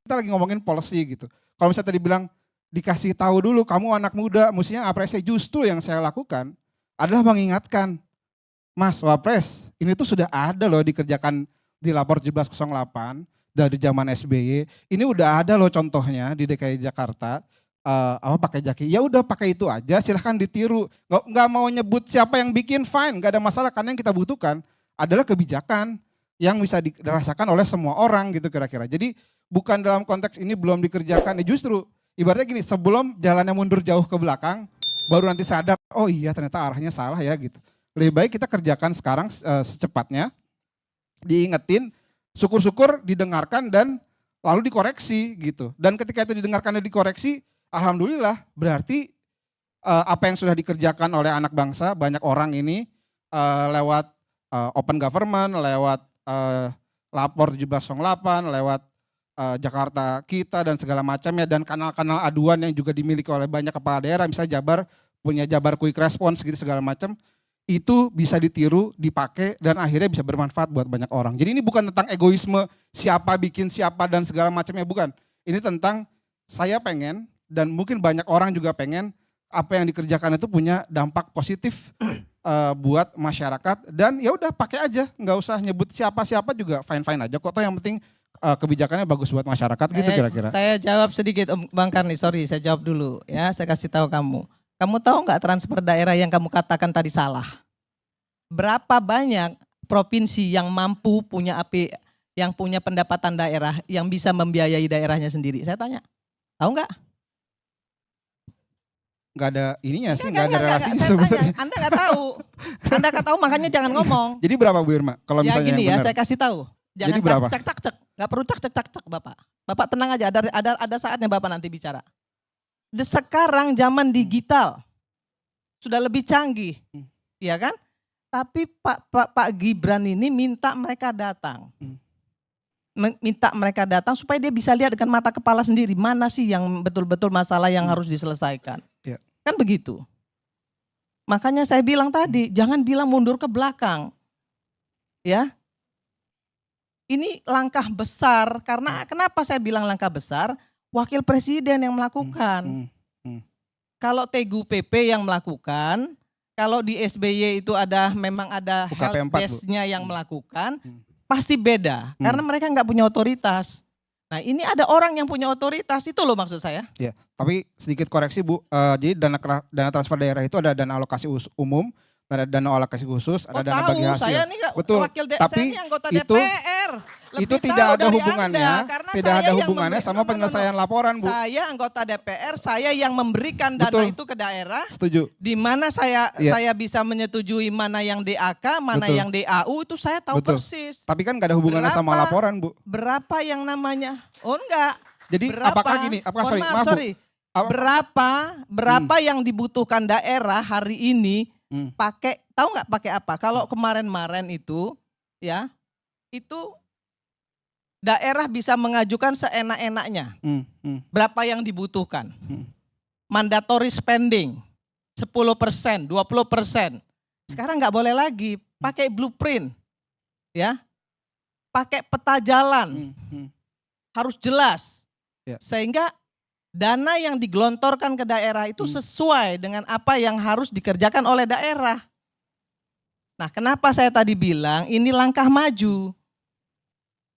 kita lagi ngomongin policy gitu. Kalau misalnya tadi bilang dikasih tahu dulu, kamu anak muda, mestinya apresiasi. Justru yang saya lakukan adalah mengingatkan, Mas Wapres, ini tuh sudah ada loh dikerjakan di Lapor 1708 dari zaman SBY. Ini udah ada loh contohnya di DKI Jakarta. Pakai jaki, ya udah pakai itu aja, silahkan ditiru. Nggak mau nyebut siapa yang bikin, fine, nggak ada masalah, karena yang kita butuhkan adalah kebijakan yang bisa dirasakan oleh semua orang gitu kira-kira. Jadi bukan dalam konteks ini belum dikerjakan, justru ibaratnya gini, sebelum jalannya mundur jauh ke belakang, baru nanti sadar, oh iya ternyata arahnya salah ya gitu. Lebih baik kita kerjakan sekarang secepatnya, diingetin, syukur-syukur didengarkan dan lalu dikoreksi gitu. Dan ketika itu didengarkan dan dikoreksi, alhamdulillah berarti apa yang sudah dikerjakan oleh anak bangsa, banyak orang ini lewat open government, lewat Lapor 1708, lewat Jakarta Kita dan segala macamnya, dan kanal-kanal aduan yang juga dimiliki oleh banyak kepala daerah, misalnya Jabar punya Jabar Quick Response gitu segala macam, itu bisa ditiru, dipakai, dan akhirnya bisa bermanfaat buat banyak orang. Jadi ini bukan tentang egoisme siapa bikin siapa dan segala macamnya, bukan. Ini tentang saya pengen, dan mungkin banyak orang juga pengen, apa yang dikerjakan itu punya dampak positif buat masyarakat, dan ya udah pakai aja, nggak usah nyebut siapa-siapa juga fine-fine aja kok, toh yang penting kebijakannya bagus buat masyarakat gitu kira-kira. Saya jawab sedikit Om Bang Karni, sorry saya jawab dulu ya, saya kasih tahu kamu. Kamu tahu nggak transfer daerah yang kamu katakan tadi salah? Berapa banyak provinsi yang mampu punya yang punya pendapatan daerah yang bisa membiayai daerahnya sendiri? Saya tanya, tahu nggak? Nggak ada ininya sih, nggak ada relasinya saya sebenarnya. tanya, Anda nggak tahu. Anda nggak tahu makanya jangan ngomong. Jadi berapa Bu Irma? Kalau Ya misalnya gini yang ya, benar? saya kasih tahu. Jangan Jadi berapa? cek, nggak perlu cek Bapak. Bapak tenang aja, ada saatnya Bapak nanti bicara. Sekarang zaman digital sudah lebih canggih, ya kan? Tapi Pak Gibran ini minta mereka datang. Minta mereka datang supaya dia bisa lihat dengan mata kepala sendiri mana sih yang betul-betul masalah yang harus diselesaikan. Ya. Kan begitu. Makanya saya bilang tadi, jangan bilang mundur ke belakang. Ya. Ini langkah besar, karena kenapa saya bilang langkah besar? Wakil Presiden yang melakukan. Kalau TGUPP yang melakukan, kalau di SBY itu memang ada helpdesk-nya yang melakukan, pasti beda. Karena mereka nggak punya otoritas. Nah ini ada orang yang punya otoritas, itu loh maksud saya. Ya, tapi sedikit koreksi Bu, jadi dana transfer daerah itu ada dana alokasi umum, ada dana alokasi khusus, ada dana bagi hasil. Saya nih betul. Tapi saya ini anggota DPR. Itu tidak ada hubungannya, tidak ada hubungannya sama penyelesaian laporan Bu. Saya anggota DPR, saya yang memberikan dana itu ke daerah. Setuju. Di mana saya bisa menyetujui mana yang DAK, mana yang DAU, itu saya tahu persis. Tapi kan nggak ada hubungannya sama laporan Bu. Berapa yang namanya? Oh enggak. Jadi apakah gini? Sorry. Berapa yang dibutuhkan daerah hari ini? Pakai, tahu nggak pakai apa? Kalau kemarin itu ya, itu daerah bisa mengajukan seenak-enaknya. Berapa yang dibutuhkan? Mandatory spending 10%, 20%. Sekarang nggak boleh lagi, pakai blueprint, ya, pakai peta jalan, harus jelas, sehingga dana yang digelontorkan ke daerah itu sesuai dengan apa yang harus dikerjakan oleh daerah. Nah, kenapa saya tadi bilang ini langkah maju,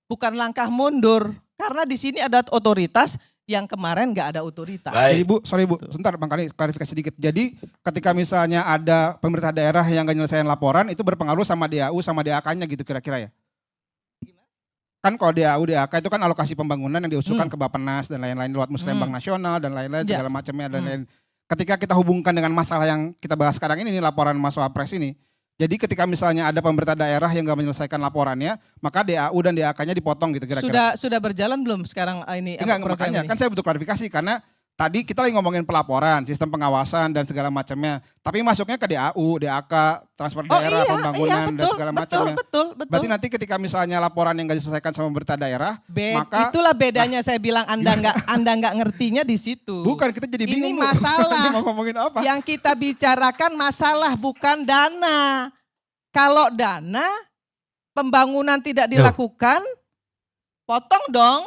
bukan langkah mundur. Karena di sini ada otoritas yang kemarin nggak ada otoritas. Jadi Bu, sorry Bu, sebentar Bang Kali klarifikasi sedikit. Jadi ketika misalnya ada pemerintah daerah yang nggak nyelesain laporan, itu berpengaruh sama DAU sama DAK-nya gitu kira-kira ya? Kan kalau DAU, DAK itu kan alokasi pembangunan yang diusulkan ke Bappenas dan lain-lain lewat Musrembang Nasional dan lain-lain segala macamnya dan lain. Ketika kita hubungkan dengan masalah yang kita bahas sekarang ini laporan Mas Wapres ini. Jadi ketika misalnya ada pemerintah daerah yang nggak menyelesaikan laporannya, maka DAU dan DAK-nya dipotong gitu kira-kira. Sudah berjalan belum sekarang ini? Enggak, makanya kan saya butuh klarifikasi karena tadi kita lagi ngomongin pelaporan, sistem pengawasan dan segala macamnya. Tapi masuknya ke DAU, DAK, transfer daerah, pembangunan dan segala macamnya. Betul. Berarti nanti ketika misalnya laporan yang nggak diselesaikan sama pemerintah daerah, maka itulah bedanya saya bilang Anda nggak ngertinya di situ. Bukan, kita jadi bingung. Ini masalah. Mau ngomongin apa? Yang kita bicarakan masalah bukan dana. Kalau dana pembangunan tidak dilakukan, potong dong.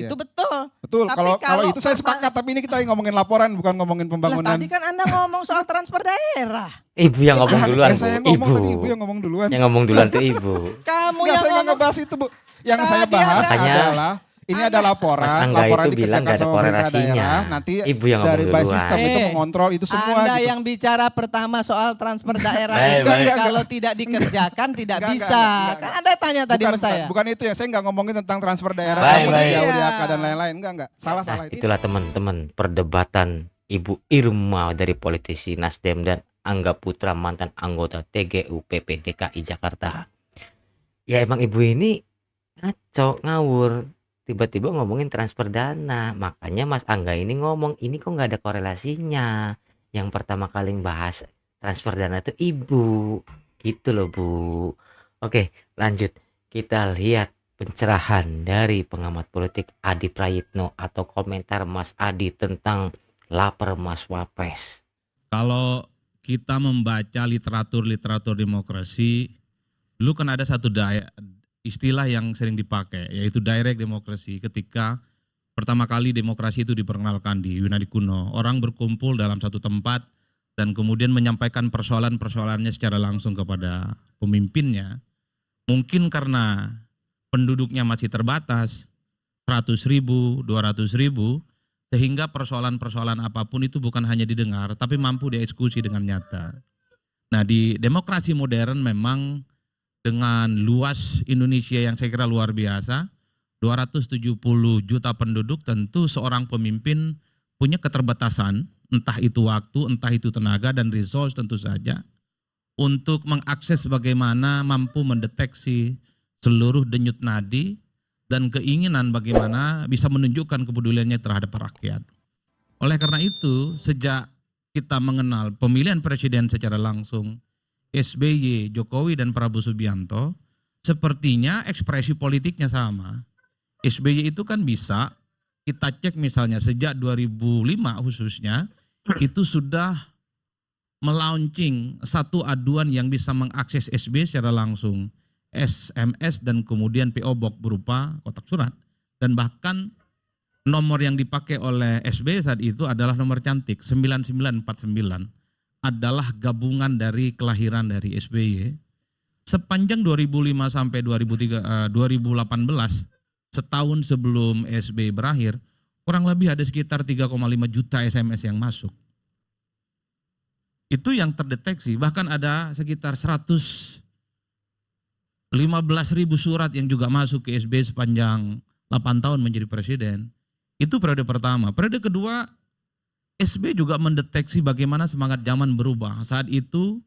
Itu betul. Betul. Tapi Kalau itu saya sepakat, tapi ini kita ngomongin laporan bukan ngomongin pembangunan. Lah, tadi kan Anda ngomong soal transfer daerah. Ibu yang ngomong duluan, Bu. Saya ngomong tadi, Ibu yang ngomong duluan. Yang ngomong duluan tuh Ibu. Kamu Enggak, yang saya ngomong. ngebahas itu, Bu. Yang saya bahas adalah ini ada laporan, Mas Angga laporan itu bilang gak ada korelasinya. Nanti Ibu yang dari ngomong by duluan. system itu mengontrol itu semua. Anda gitu. yang bicara pertama soal transfer daerah Baik, itu baik. kalau tidak dikerjakan tidak Enggak, bisa. enggak. Kan Anda tanya tadi sama saya. Bukan itu ya, saya nggak ngomongin tentang transfer daerah, Baik, seperti baik. Audiak dan lain-lain. Enggak. Salah itu. Itulah teman-teman perdebatan Ibu Irma dari politisi Nasdem dan Angga Putra mantan anggota TGUPP DKI Jakarta. Ya emang Ibu ini ngaco, ngawur. Tiba-tiba ngomongin transfer dana. Makanya Mas Angga ini ngomong ini kok nggak ada korelasinya. Yang pertama kali bahas transfer dana itu Ibu. Gitu loh Bu. Oke lanjut. Kita lihat pencerahan dari pengamat politik Adi Prayitno atau komentar Mas Adi tentang lapar Mas Wapres. Kalau kita membaca literatur demokrasi, dulu kan ada satu istilah yang sering dipakai, yaitu direct demokrasi. Ketika pertama kali demokrasi itu diperkenalkan di Yunani kuno, orang berkumpul dalam satu tempat dan kemudian menyampaikan persoalan-persoalannya secara langsung kepada pemimpinnya. Mungkin karena penduduknya masih terbatas, 100.000, 200.000, sehingga persoalan-persoalan apapun itu bukan hanya didengar, tapi mampu dieksekusi dengan nyata. Nah di demokrasi modern memang dengan luas Indonesia yang saya kira luar biasa, 270 juta penduduk, tentu seorang pemimpin punya keterbatasan, entah itu waktu, entah itu tenaga dan resource tentu saja, untuk mengakses bagaimana mampu mendeteksi seluruh denyut nadi dan keinginan bagaimana bisa menunjukkan kepeduliannya terhadap rakyat. Oleh karena itu, sejak kita mengenal pemilihan presiden secara langsung, SBY, Jokowi dan Prabowo Subianto, sepertinya ekspresi politiknya sama. SBY itu kan bisa, kita cek misalnya sejak 2005 khususnya, itu sudah melaunching satu aduan yang bisa mengakses SBY secara langsung, SMS dan kemudian PO Box berupa kotak surat. Dan bahkan nomor yang dipakai oleh SBY saat itu adalah nomor cantik, 9949. Adalah gabungan dari kelahiran dari SBY. Sepanjang 2005 sampai 2018, setahun sebelum SBY berakhir, kurang lebih ada sekitar 3,5 juta SMS yang masuk. Itu yang terdeteksi, bahkan ada sekitar 115.000 surat yang juga masuk ke SBY sepanjang 8 tahun menjadi presiden. Itu periode pertama. Periode kedua, SBY juga mendeteksi bagaimana semangat zaman berubah. Saat itu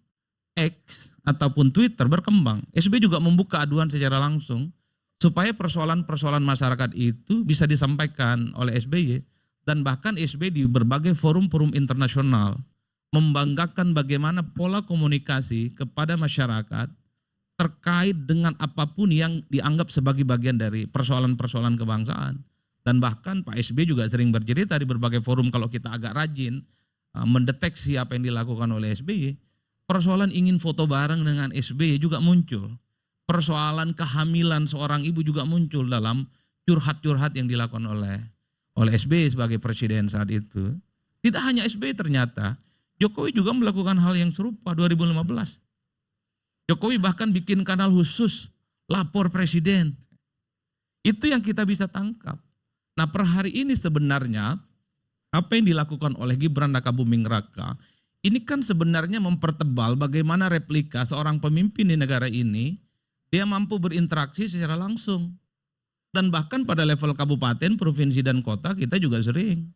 X ataupun Twitter berkembang. SBY juga membuka aduan secara langsung supaya persoalan-persoalan masyarakat itu bisa disampaikan oleh SBY. Dan bahkan SBY di berbagai forum-forum internasional membanggakan bagaimana pola komunikasi kepada masyarakat terkait dengan apapun yang dianggap sebagai bagian dari persoalan-persoalan kebangsaan. Dan bahkan Pak SBY juga sering bercerita di berbagai forum kalau kita agak rajin mendeteksi apa yang dilakukan oleh SBY, persoalan ingin foto bareng dengan SBY juga muncul. Persoalan kehamilan seorang ibu juga muncul dalam curhat-curhat yang dilakukan oleh SBY sebagai presiden saat itu. Tidak hanya SBY ternyata, Jokowi juga melakukan hal yang serupa 2015. Jokowi bahkan bikin kanal khusus lapor presiden. Itu yang kita bisa tangkap. Nah per hari ini sebenarnya apa yang dilakukan oleh Gibran Rakabuming Raka ini kan sebenarnya mempertebal bagaimana replika seorang pemimpin di negara ini dia mampu berinteraksi secara langsung. Dan bahkan pada level kabupaten, provinsi dan kota kita juga sering.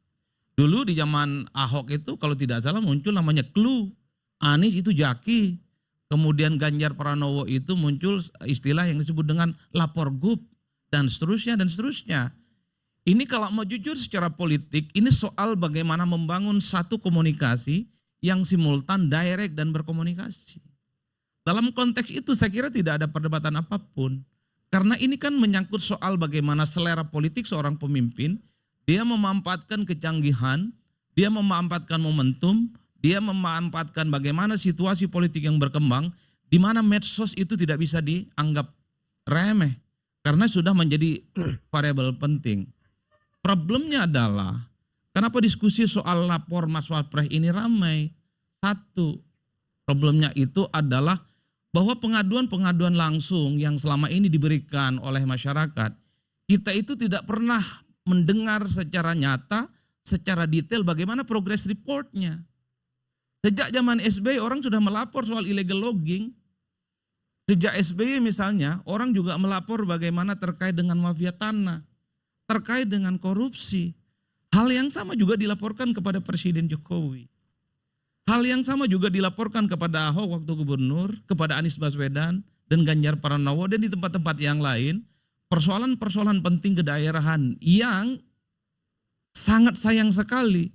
Dulu di zaman Ahok itu kalau tidak salah muncul namanya clue. Anies itu jaki. Kemudian Ganjar Pranowo itu muncul istilah yang disebut dengan lapor gub dan seterusnya dan seterusnya. Ini kalau mau jujur secara politik, ini soal bagaimana membangun satu komunikasi yang simultan, direct dan berkomunikasi. Dalam konteks itu saya kira tidak ada perdebatan apapun. Karena ini kan menyangkut soal bagaimana selera politik seorang pemimpin, dia memanfaatkan kecanggihan, dia memanfaatkan momentum, dia memanfaatkan bagaimana situasi politik yang berkembang, di mana medsos itu tidak bisa dianggap remeh, karena sudah menjadi variabel penting. Problemnya adalah kenapa diskusi soal lapor Mas Wapres ini ramai? Satu, problemnya itu adalah bahwa pengaduan-pengaduan langsung yang selama ini diberikan oleh masyarakat, kita itu tidak pernah mendengar secara nyata, secara detail bagaimana progress reportnya. Sejak zaman SBY orang sudah melapor soal illegal logging. Sejak SBY misalnya orang juga melapor bagaimana terkait dengan mafia tanah, terkait dengan korupsi. Hal yang sama juga dilaporkan kepada Presiden Jokowi. Hal yang sama juga dilaporkan kepada Ahok waktu gubernur, kepada Anies Baswedan dan Ganjar Pranowo dan di tempat-tempat yang lain. Persoalan-persoalan penting kedaerahan yang sangat sayang sekali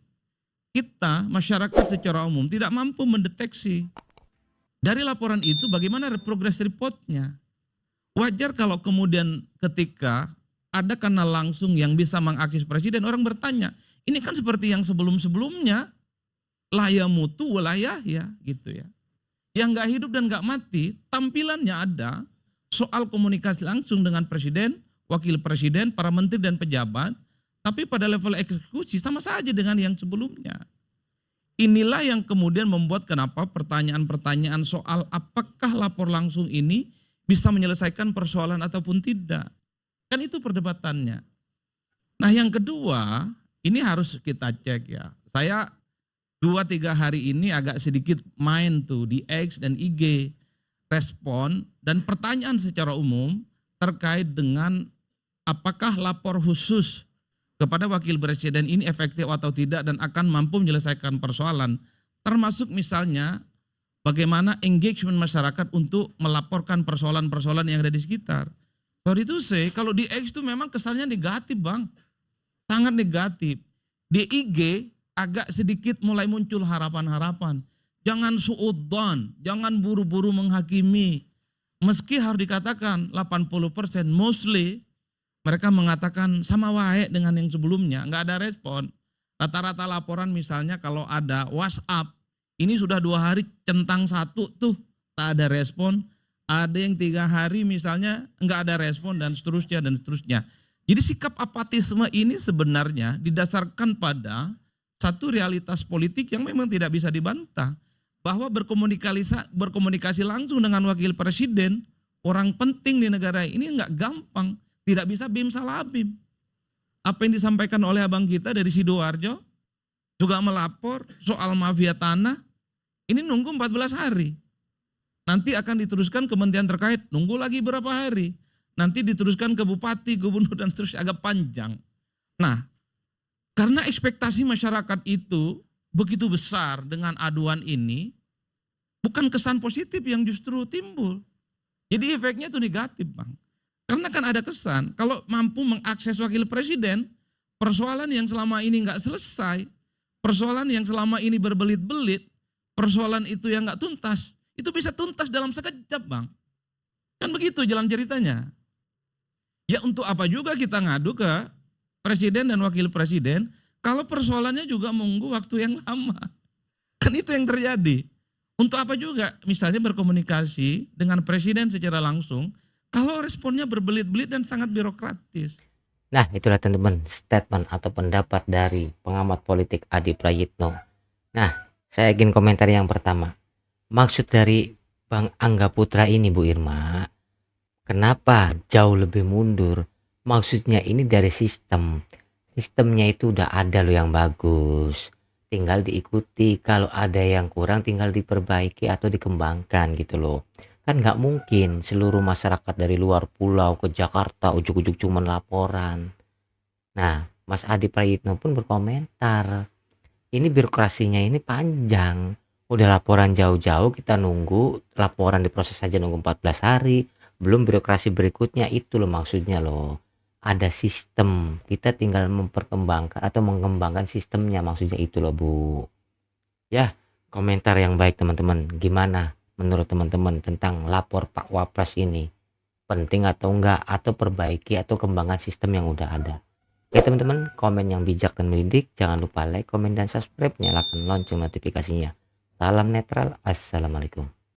kita masyarakat secara umum tidak mampu mendeteksi dari laporan itu bagaimana progress reportnya. Wajar kalau kemudian ketika ada kanal langsung yang bisa mengakses presiden, orang bertanya, ini kan seperti yang sebelum-sebelumnya, laya mutu walayah ya gitu ya. Yang nggak hidup dan nggak mati, tampilannya ada soal komunikasi langsung dengan presiden, wakil presiden, para menteri dan pejabat, tapi pada level eksekusi sama saja dengan yang sebelumnya. Inilah yang kemudian membuat kenapa pertanyaan-pertanyaan soal apakah lapor langsung ini bisa menyelesaikan persoalan ataupun tidak. Kan itu perdebatannya. Nah yang kedua, ini harus kita cek ya. Saya 2-3 hari ini agak sedikit main tuh di X dan IG, respon dan pertanyaan secara umum terkait dengan apakah lapor khusus kepada wakil presiden ini efektif atau tidak dan akan mampu menyelesaikan persoalan. Termasuk misalnya bagaimana engagement masyarakat untuk melaporkan persoalan-persoalan yang ada di sekitar. Sorry to say, kalau di X itu memang kesannya negatif bang. Sangat negatif. Di IG agak sedikit mulai muncul harapan-harapan. Jangan suudzon, jangan buru-buru menghakimi. Meski harus dikatakan 80% mostly mereka mengatakan sama wae dengan yang sebelumnya, nggak ada respon. Rata-rata laporan misalnya kalau ada WhatsApp, ini sudah 2 hari centang 1 tuh, tak ada respon. Ada yang 3 hari misalnya nggak ada respon dan seterusnya dan seterusnya. Jadi sikap apatisme ini sebenarnya didasarkan pada satu realitas politik yang memang tidak bisa dibantah. Bahwa berkomunikasi langsung dengan wakil presiden, orang penting di negara ini nggak gampang. Tidak bisa bim salabim. Apa yang disampaikan oleh abang kita dari Sidoarjo, juga melapor soal mafia tanah, ini nunggu 14 hari. Nanti akan diteruskan kementerian terkait, nunggu lagi berapa hari. Nanti diteruskan ke bupati, gubernur dan seterusnya, agak panjang. Nah, karena ekspektasi masyarakat itu begitu besar dengan aduan ini, bukan kesan positif yang justru timbul. Jadi efeknya itu negatif bang. Karena kan ada kesan, kalau mampu mengakses wakil presiden, persoalan yang selama ini nggak selesai, persoalan yang selama ini berbelit-belit, persoalan itu yang nggak tuntas, itu bisa tuntas dalam sekejap bang. Kan begitu jalan ceritanya. Ya untuk apa juga kita ngadu ke presiden dan wakil presiden, kalau persoalannya juga menunggu waktu yang lama. Kan itu yang terjadi. Untuk apa juga misalnya berkomunikasi dengan presiden secara langsung, kalau responnya berbelit-belit dan sangat birokratis. Nah itulah teman-teman statement atau pendapat dari pengamat politik Adi Prayitno. Nah saya ingin komentar yang pertama. Maksud dari Bang Angga Putra ini Bu Irma, kenapa jauh lebih mundur? Maksudnya ini dari sistem. Sistemnya itu udah ada loh yang bagus. Tinggal diikuti, kalau ada yang kurang tinggal diperbaiki atau dikembangkan gitu loh. Kan nggak mungkin seluruh masyarakat dari luar pulau ke Jakarta ujuk-ujuk cuman laporan. Nah, Mas Adi Prayitno pun berkomentar, ini birokrasinya ini panjang. Udah laporan jauh-jauh kita nunggu, laporan diproses saja nunggu 14 hari. Belum birokrasi berikutnya itu loh maksudnya loh. Ada sistem, kita tinggal memperkembangkan atau mengembangkan sistemnya maksudnya itu loh Bu. Ya, komentar yang baik teman-teman. Gimana menurut teman-teman tentang lapor Pak Wapres ini? Penting atau enggak? Atau perbaiki atau kembangkan sistem yang udah ada? Ya teman-teman, komen yang bijak dan mendidik. Jangan lupa like, komen, dan subscribe. Nyalakan lonceng notifikasinya. Salam netral. Assalamualaikum.